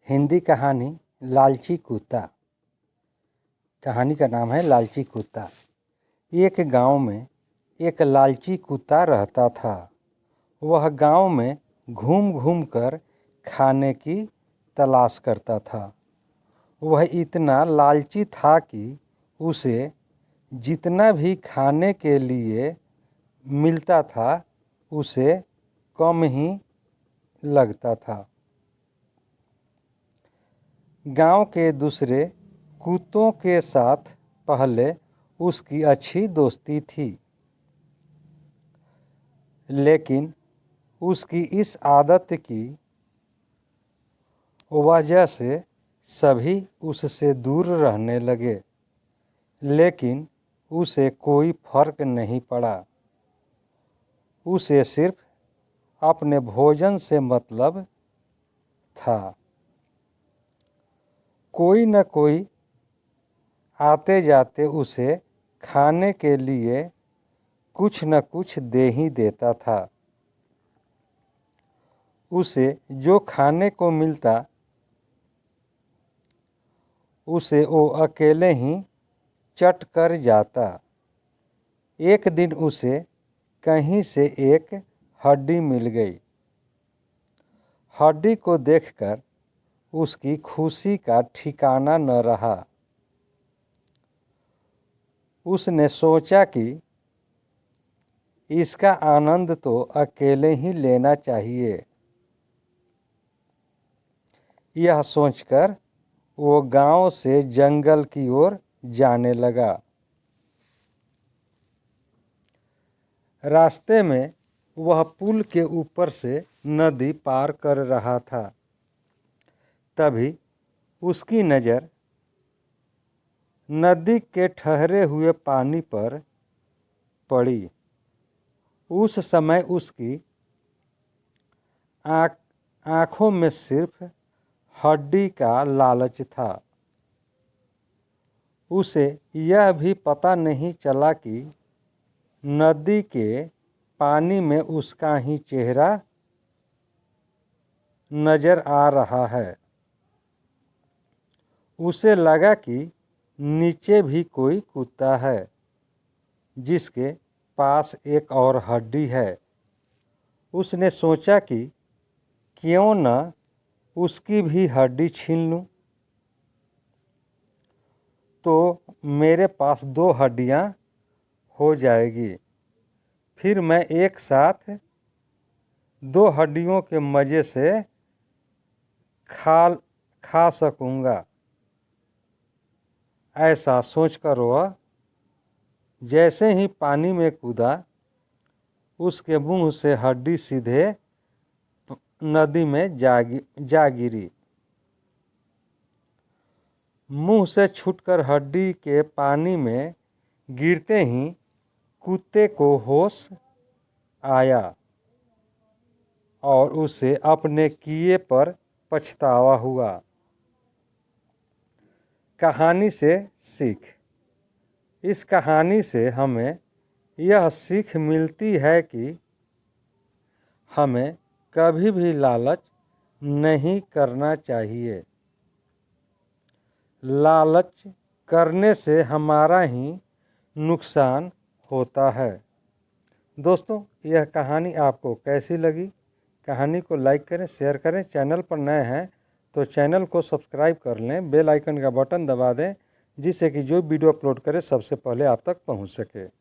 हिंदी कहानी लालची कुत्ता। कहानी का नाम है लालची कुत्ता। एक गांव में एक लालची कुत्ता रहता था। वह गांव में घूम घूम कर खाने की तलाश करता था। वह इतना लालची था कि उसे जितना भी खाने के लिए मिलता था उसे कम ही लगता था। गांव के दूसरे कुत्तों के साथ पहले उसकी अच्छी दोस्ती थी, लेकिन उसकी इस आदत की वजह से सभी उससे दूर रहने लगे। लेकिन उसे कोई फर्क नहीं पड़ा। उसे सिर्फ अपने भोजन से मतलब था। कोई न कोई आते जाते उसे खाने के लिए कुछ न कुछ दे ही देता था। उसे जो खाने को मिलता उसे वो अकेले ही चट कर जाता। एक दिन उसे कहीं से एक हड्डी मिल गई। हड्डी को देखकर उसकी खुशी का ठिकाना न रहा। उसने सोचा कि इसका आनंद तो अकेले ही लेना चाहिए। यह सोचकर वो गांव से जंगल की ओर जाने लगा। रास्ते में वह पुल के ऊपर से नदी पार कर रहा था। तभी उसकी नज़र नदी के ठहरे हुए पानी पर पड़ी। उस समय उसकी आँखों में सिर्फ हड्डी का लालच था। उसे यह भी पता नहीं चला कि नदी के पानी में उसका ही चेहरा नजर आ रहा है। उसे लगा कि नीचे भी कोई कुत्ता है जिसके पास एक और हड्डी है। उसने सोचा कि क्यों न उसकी भी हड्डी छीन लूं, तो मेरे पास 2 हड्डियां हो जाएगी। फिर मैं एक साथ 2 हड्डियों के मज़े से खा सकूंगा। ऐसा सोचकर वह जैसे ही पानी में कूदा, उसके मुंह से हड्डी सीधे नदी में जा गिरी। मुंह से छूटकर हड्डी के पानी में गिरते ही कुत्ते को होश आया और उसे अपने किए पर पछतावा हुआ। कहानी से सीख। इस कहानी से हमें यह सीख मिलती है कि हमें कभी भी लालच नहीं करना चाहिए। लालच करने से हमारा ही नुकसान होता है। दोस्तों, यह कहानी आपको कैसी लगी? कहानी को लाइक करें, शेयर करें। चैनल पर नए हैं तो चैनल को सब्सक्राइब कर लें, बेल आइकन का बटन दबा दें, जिससे कि जो वीडियो अपलोड करें सबसे पहले आप तक पहुंच सके।